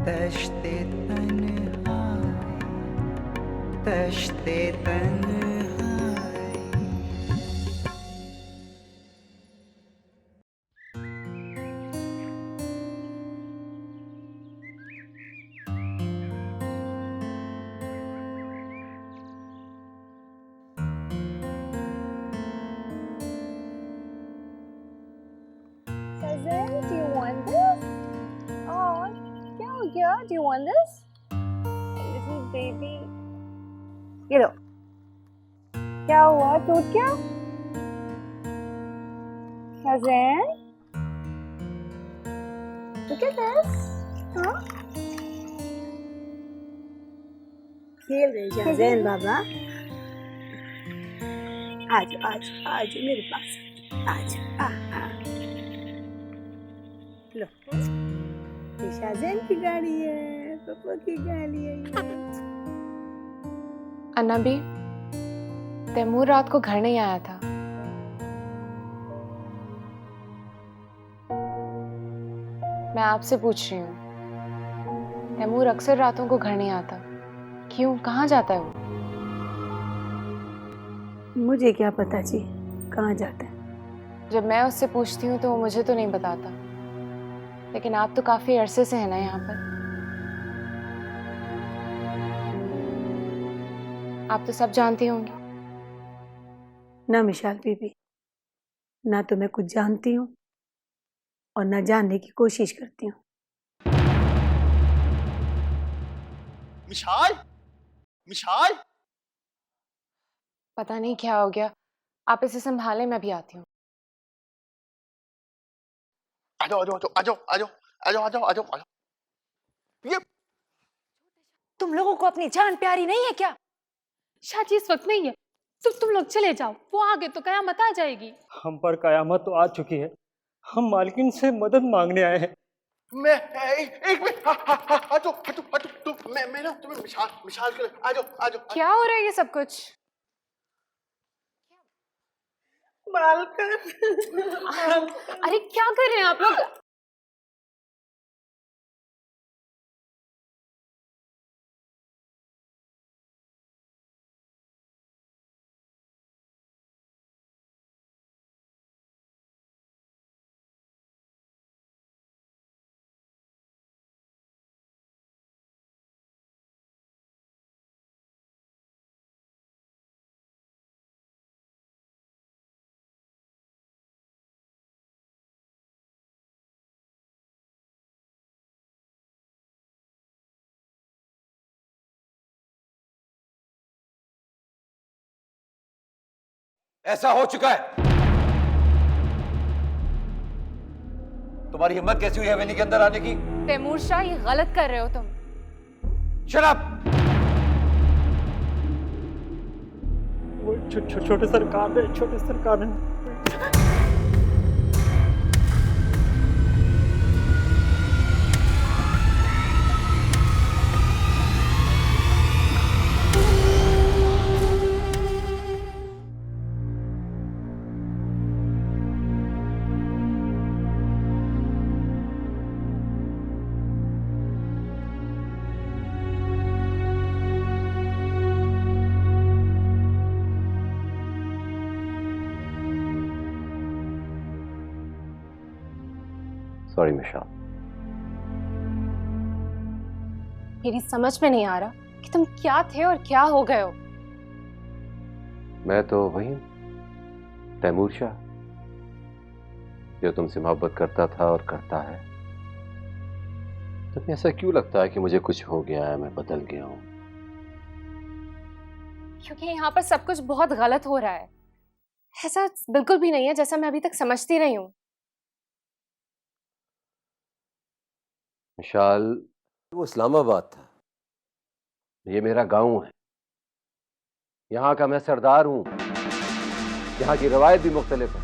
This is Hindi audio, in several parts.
तश्ते तन्हाई, तश्ते तन्हाई। Cousin, do you want this? Oh, क्या हो गया? Do you want this? Little baby. ये लो. क्या हुआ? टूट गया? Cousin? Look at this. हाँ? खेल रहे जाज़ैन बाबा। आज मेरे पास आज लो, ये शाज़ैन की गाड़ी है, पापा की गाड़ी है ये। अन्ना भी, तैमूर रात को घर नहीं आया था। मैं आपसे पूछ रही हूँ, तैमूर अक्सर रातों को घर नहीं आता, क्यों? कहाँ जाता है वो? मुझे क्या पता जी कहाँ जाता है। जब मैं उससे पूछती हूँ तो वो मुझे तो नहीं बताता, लेकिन आप तो काफी अरसे से हैं ना यहाँ पर। आप तो सब जानती होंगी। ना मिशाल बीबी, ना तो मैं कुछ जानती हूँ और ना जानने की कोशिश करती हूँ। मिशाल, मिशाल, पता नहीं क्या हो गया, आप इसे संभालें, मैं भी आती हूँ। आजाओ आजाओ आजाओ आजाओ आजाओ आजाओ आजाओ आजाओ। ये तुम लोगों को अपनी जान प्यारी नहीं है क्या? शादी इस वक्त नहीं है, तुम लोग चले जाओ, वो आगे तो कयामत आ जाएगी। हम पर कयामत तो आ चुकी है, हम मालकिन से मदद मांगने आए हैं। मैं एक मिनट, हटो हटो हटो, तुम मैं ना तुम्हें मिशाल मिशाल के लिए आजाओ आजाओ। क्या हो रहा है ये सब कुछ? मालकिन, अरे क्या कर रहे हैं आप लोग? ऐसा हो चुका है। तुम्हारी हिम्मत कैसी हुई हवेली के अंदर आने की? तैमूर शाह, ये गलत कर रहे हो तुम। Shut up! वो छोटे सरकार है। सॉरी मिशाल। मेरी समझ में नहीं आ रहा कि तुम क्या थे और क्या हो गए हो। मैं तो वही तैमूर शाह जो तुमसे मोहब्बत करता था और करता है। तुम्हें ऐसा क्यों लगता है कि मुझे कुछ हो गया है, मैं बदल गया हूं? क्योंकि यहाँ पर सब कुछ बहुत गलत हो रहा है। ऐसा बिल्कुल भी नहीं है जैसा मैं अभी तक समझती रही हूँ। मिशाल, वो इस्लामाबाद था, ये मेरा गांव है, यहाँ का मैं सरदार हूं, यहाँ की रवायत भी मुख्तलिफ है।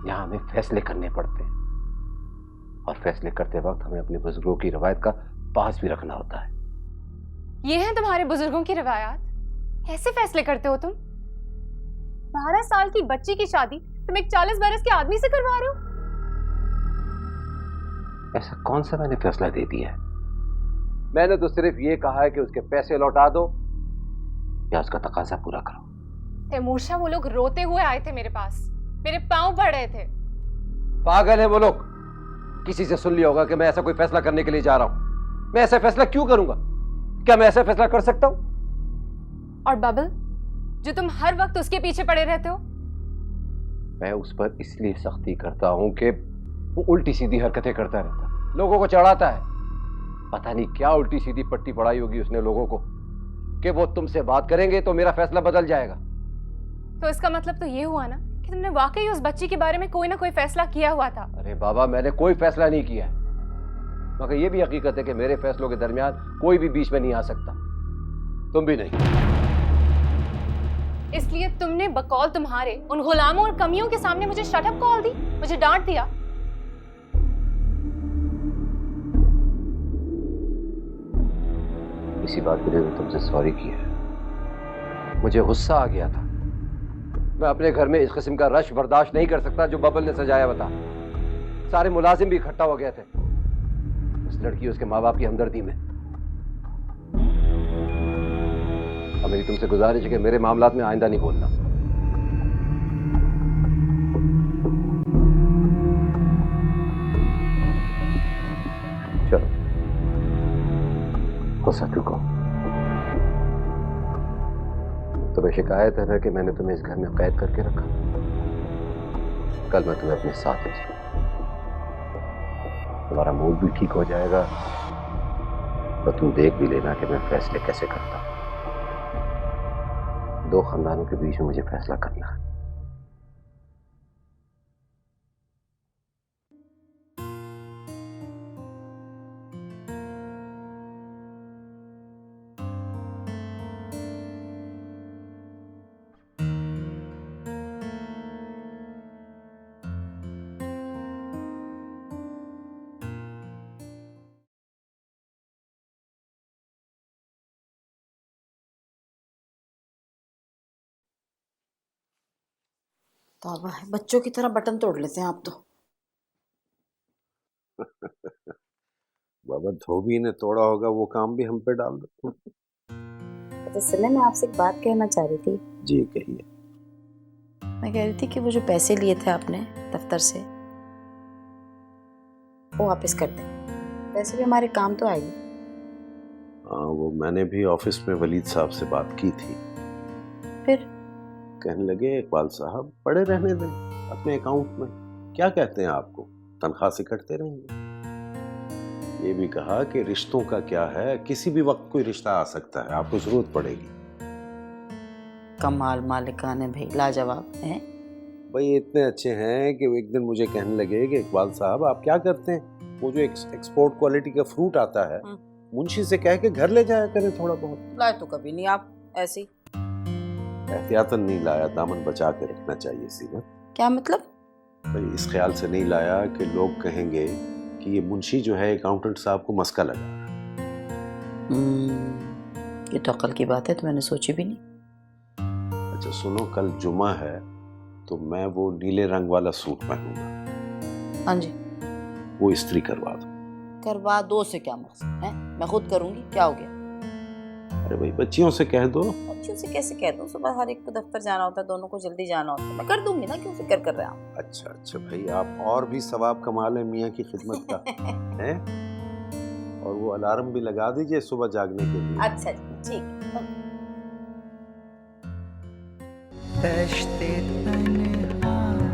यहाँ हमें फैसले करने पड़ते हैं और फैसले करते वक्त हमें अपने बुजुर्गों की रवायत का पास भी रखना होता है। ये हैं तुम्हारे बुजुर्गों की रिवायात? कैसे फैसले करते हो तुम? 12 साल की बच्ची की शादी तुम एक 40 बरस के आदमी से करवा रहे हो? ऐसा कौन सा मैंने फैसला दे दिया है? मैंने तो सिर्फ ये कहा है कि उसके पैसे लौटा दो या उसका तकाजा पूरा करो। तैमूर शाह, वो लोग रोते हुए आए थे मेरे पास, मेरे पांव पड़ रहे थे। पागल है वो लोग। किसी से सुन लिया होगा कि मैं ऐसा कोई फैसला करने के लिए जा रहा हूं। मैं ऐसा फैसला क्यों करूंगा? क्या मैं ऐसा फैसला कर सकता हूं? और बबल, जो तुम हर वक्त उसके पीछे पड़े रहते हो। मैं उस पर इसलिए सख्ती करता हूं कि वो उल्टी सीधी हरकतें करता रहता, लोगों को चढ़ाता है। पता नहीं क्या उल्टी सीधी पट्टी पढ़ाई होगी उसने लोगों को कि वो तुमसे बात करेंगे तो मेरा फैसला बदल जाएगा। तो इसका मतलब तो ये हुआ ना कि तुमने वाकई उस बच्ची के बारे में कोई ना कोई फैसला किया हुआ था। अरे बाबा, मैंने कोई फैसला नहीं किया है, मगर ये भी हकीकत है कि मेरे फैसलों के दरमियान कोई भी बीच में नहीं आ सकता, तुम भी नहीं। इसलिए तुमने बकौल तुम्हारे उन गुलामों और कमियों के सामने मुझे शट अप कॉल दी, मुझे डांट दिया। इसी बात के लिए मैं तुमसे सॉरी किया। मुझे गुस्सा आ गया था। मैं अपने घर में इस किस्म का रश बर्दाश्त नहीं कर सकता जो बबल ने सजाया बता। सारे मुलाजिम भी इकट्ठा हो गए थे उस लड़की उसके माँ बाप की हमदर्दी में। अब मेरी तुमसे गुजारिश है कि मेरे मामलात में आइंदा नहीं बोलना। चलो, गुस्सा चुको। तुम्हें शिकायत है ना कि मैंने तुम्हें इस घर में कैद करके रखा। कल मैं तुम्हें अपने साथ ले जाऊंगा, तुम्हारा मूड भी ठीक हो जाएगा और तुम देख भी लेना कि मैं फैसले कैसे करता हूं। दो खानदानों के बीच में मुझे फैसला करना है। तौबा है, बच्चों की तरह बटन तोड़ लेते हैं आप तो। बाबा, धोबी ने तोड़ा होगा वो काम भी हम पे डाल दो। तो सुने, मैं आपसे एक बात कहना चाह रही थी। जी कहिए। मैं कह रही थी कि वो जो पैसे लिए थे आपने दफ्तर से, वो वापस कर दें। पैसे भी हमारे काम तो आएंगे। हाँ, वो मैंने भी ऑफिस में वलीद साहब से बात की थी। फिर कहने लगे इकबाल साहब पड़े रहने दें अपने अकाउंट में, क्या कहते हैं आपको, तनख्वाह से कटते रहेंगे। ये भी कहा कि रिश्तों का क्या है, किसी भी वक्त कोई रिश्ता आ सकता है, आपको जरूरत पड़ेगी। कमाल मालिकान है भाई, लाजवाब है। भाई इतने अच्छे हैं कि वो एक दिन मुझे कहने लगे कि इकबाल साहब आप क्या करते हैं, वो जो एक्सपोर्ट क्वालिटी का फ्रूट आता है मुंशी से कह के घर ले जाया करें थोड़ा बहुत। लाए तो कभी नहीं आप ऐसी। एहतियातन नहीं लाया, दामन बचा के रखना चाहिए सीमा। क्या मतलब? भाई इस ख्याल से नहीं लाया कि लोग कहेंगे कि ये मुंशी जो है अकाउंटेंट साहब को मस्का लगा। ये तो अकल की बात है, तो मैंने सोची भी नहीं। अच्छा सुनो, कल जुमा है तो मैं वो नीले रंग वाला सूट पहनूंगा। हाँ जी, वो इस्त्री करवा दो। करवा दो से क्या मकसद है? मैं खुद करूंगी, क्या हो गया? अरे भाई बच्चियों से कह दो। बच्चियों से कैसे कह दूं? सुबह हर एक को दफ्तर जाना होता है, दोनों को जल्दी जाना होता है। मैं कर दूंगी ना, क्यों फिक्र कर रहे हैं? अच्छा अच्छा भाई, आप और भी सवाब कमा लें मियाँ की खिदमत का है। और वो अलार्म भी लगा दीजिए सुबह जागने के लिए। अच्छा ठीक है। तश्ते तन्हाई,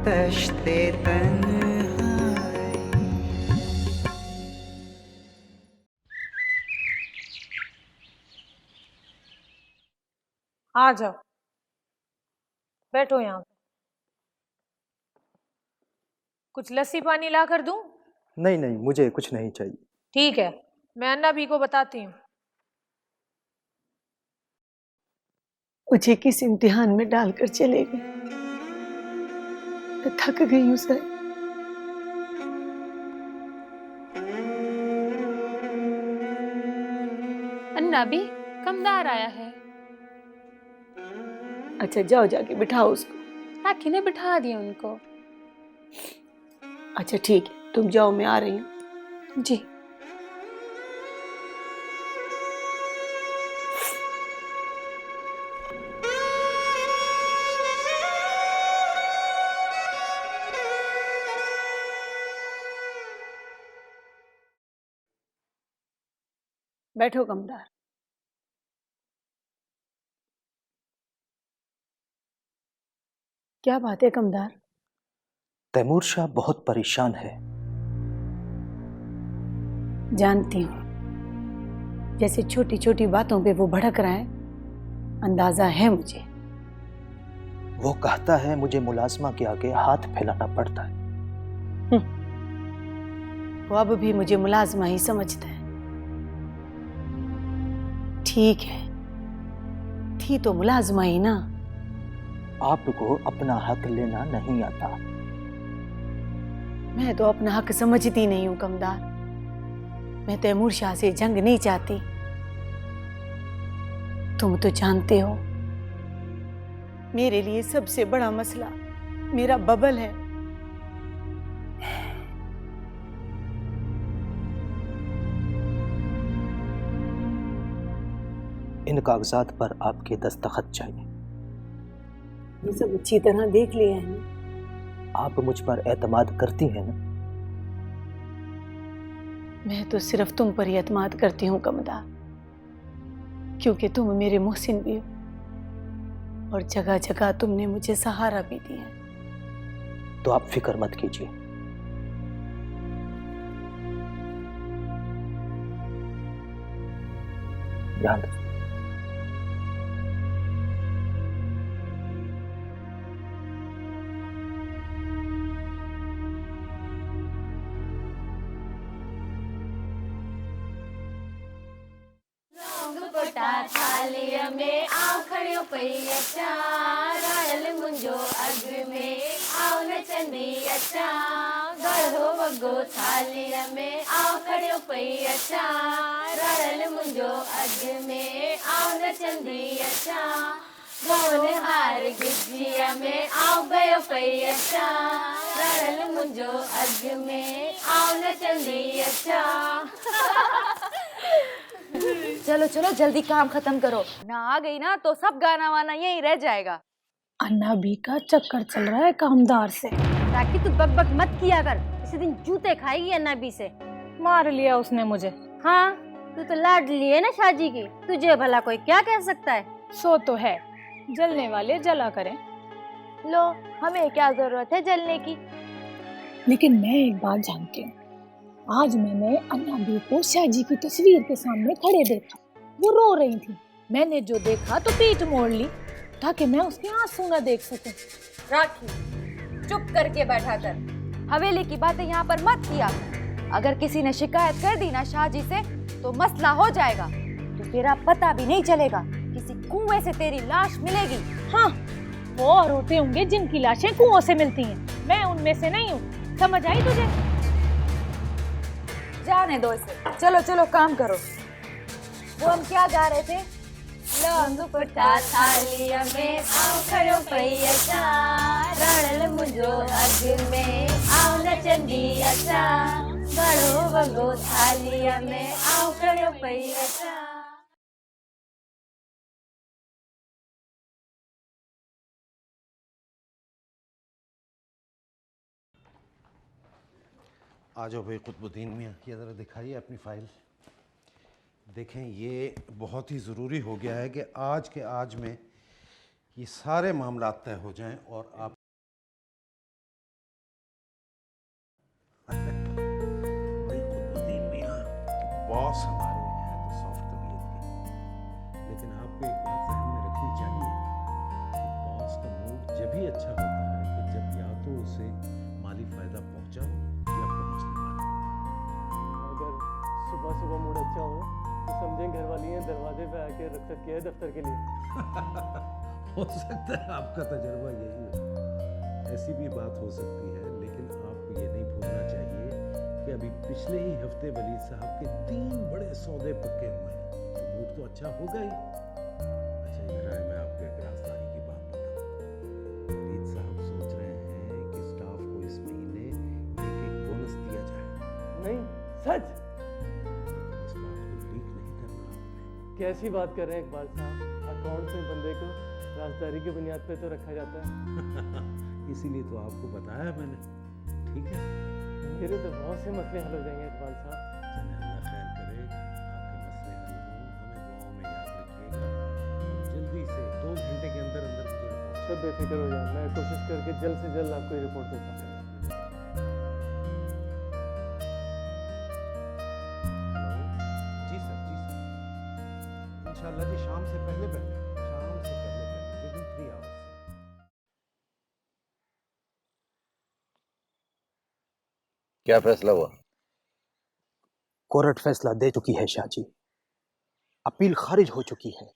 तश्ते तन्हाई। आ जाओ, बैठो यहाँ पे। कुछ लस्सी पानी ला कर दूं? नहीं नहीं, मुझे कुछ नहीं चाहिए। ठीक है, मैं अन्ना भी को बताती हूँ। मुझे किस इम्तिहान में डालकर चले गए। मैं थक गई हूँ सर। अन्ना भी कमदार आया है। अच्छा जाओ, जाके बिठाओ उसको। आखिर ने बिठा दिया उनको। अच्छा ठीक है, तुम जाओ, मैं आ रही हूँ। जी। बैठो कमदार। क्या बात है कमदार? तैमूर शाह बहुत परेशान है। जानती हूँ, जैसे छोटी छोटी बातों पे वो भड़क रहा है, अंदाजा है मुझे। वो कहता है मुझे मुलाजमा के आगे हाथ फैलाना पड़ता है। वो अब भी मुझे मुलाजमा ही समझता है। ठीक है, थी तो मुलाजमा ही ना। आपको अपना हक लेना नहीं आता। मैं तो अपना हक समझती नहीं हूं कमदार। मैं तैमूर शाह से जंग नहीं चाहती। तुम तो जानते हो, मेरे लिए सबसे बड़ा मसला मेरा बबल है। इन कागजात पर आपके दस्तखत चाहिए। ये सब अच्छी तरह देख लिया है ना? आप मुझ पर एतमाद करती हैं ना? मैं तो सिर्फ तुम पर ही एतमाद करती हूँ कमदार, क्योंकि तुम मेरे मोहसिन भी हो और जगह जगह तुमने मुझे सहारा भी दिया। तो आप फिक्र मत कीजिए। ध्यान रखिए। थालिया में आओ खड़ियो पई अच्छा गल मुंजो अग में आओ न चंदी अच्छा गढ़ो वगो थालिया में आओ खड़ियो पई अच्छा गल मुंजो अग में आओ न चंदी अच्छा गोन हार गिजिया में आओ गयो पई अच्छा गल मुंजो अग में आओ न चंदी अच्छा। चलो चलो जल्दी काम खत्म करो, ना आ गई ना तो सब गाना वाना यहीं रह जाएगा। अन्ना भी का चक्कर चल रहा है कामदार से। राखी तू बक बक मत किया कर, इसी दिन जूते खाएगी अन्ना भी से। मार लिया उसने मुझे। हाँ तू तो लाडली है ना शाजी की, तुझे भला कोई क्या कह सकता है। सो तो है, जलने वाले जला करें। लो हमें क्या जरूरत है जलने की। लेकिन मैं एक बात जानती हूँ, आज मैंने अन्ना बी को शाहजी की तस्वीर के सामने खड़े देखा। वो रो रही थी। मैंने जो देखा तो पीठ मोड़ ली ताकि मैं उसके आंसू न देख सकूं। राखी चुप करके बैठा कर, हवेली की बातें यहाँ पर मत किया। अगर किसी ने शिकायत कर दी ना शाहजी से तो मसला हो जाएगा। तो तेरा पता भी नहीं चलेगा, किसी कुएं से तेरी लाश मिलेगी। हाँ, वो और होते होंगे जिनकी लाशें कुओं से मिलती हैं। मैं उनमें से नहीं हूँ, समझ आई तुझे? जाने दो इसे, चलो चलो काम करो। वो हम क्या गा रहे थे? लौंग पटा थालिया में आओ खड़ो पई अच्छा रणल मुंजो अग में आओ न चंदी अच्छा गढ़ो वगो थालिया में आओ खड़ो पई अच्छा। आ जाओ भाई कुतुबुद्दीन मियाँ, ये ज़रा दिखाइए अपनी फ़ाइल। देखें, ये बहुत ही ज़रूरी हो गया है कि आज के आज में ये सारे मामला तय हो जाएं और आप भाई कुतुबुद्दीन मियाँ बॉस हमारे हैं तो सॉफ्ट तबीयत के, लेकिन आपको एक बात ध्यान में रखनी चाहिए कि बॉस का मूड जब ही अच्छा होता है कि जब या तो उसे माली फ़ायदा पहुँचा हो या पहुँचने वाला। अगर सुबह सुबह मूड अच्छा हो तो समझें घर वाली हैं दरवाजे पे आके रखसत किया है दफ्तर के लिए। हो सकता है आपका तजर्बा यही हो, ऐसी भी बात हो सकती है, लेकिन आपको ये नहीं भूलना चाहिए कि अभी पिछले ही हफ्ते वलीद साहब के 3 बड़े सौदे पक्के हुए हैं, तो मूड तो अच्छा होगा ही। अच्छा इधर आए, मैं आपको एक राजदारी की बात बताऊं। वलीद साहब सोच रहे हैं कि स्टाफ को इस महीने एक बोनस दिया सच? इस बात को लीक नहीं करना आपने। कैसी बात कर रहे हैं इकबाल साहब? अकाउंट में बंदे को राजदारी की बुनियाद पे तो रखा जाता है। इसीलिए तो आपको बताया मैंने। ठीक है, मेरे तो बहुत से मसले हल हो जाएंगे इकबाल साहब। चले अल्लाह खैर करे, आपके मसले हल हों, हमें दुआओं में याद रखिएगा। जल्दी से 2 घंटे के अंदर अंदर मुझे रिपोर्ट। सब बेफिक्र हो जाए, मैं कोशिश करके जल्द से जल्द आपको ये रिपोर्ट देता हूँ। जी सर, जी सर। इंशाल्लाह जी शाम से पहले विदिन 3 आवर्स। क्या फैसला हुआ? कोर्ट फैसला दे चुकी है शाह जी। अपील खारिज हो चुकी है।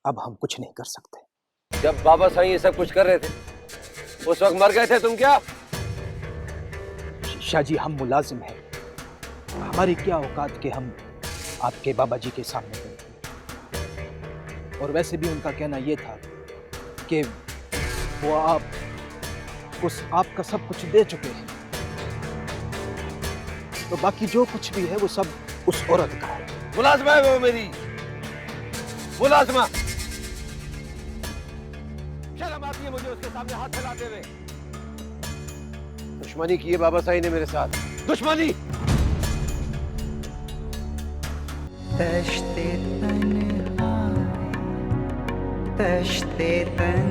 अब हम कुछ नहीं कर सकते। जब बाबा साईं ये सब कुछ कर रहे थे उस वक्त मर गए थे तुम क्या? शाह जी हम मुलाजिम हैं, हमारी क्या औकात के हम आपके बाबा जी के सामने गए। और वैसे भी उनका कहना यह था कि वो आपका सब कुछ दे चुके हैं, तो बाकी जो कुछ भी है वो सब उस औरत का है। मुलाजमा है वो मेरी, मुलाजमा। शर्म आती है मुझे उसके सामने हाथ फैलाते हुए। दुश्मनी की है बाबा साईं ने मेरे साथ, दुश्मनी। तश्ते तन्हाई, तश्ते तन्हाई।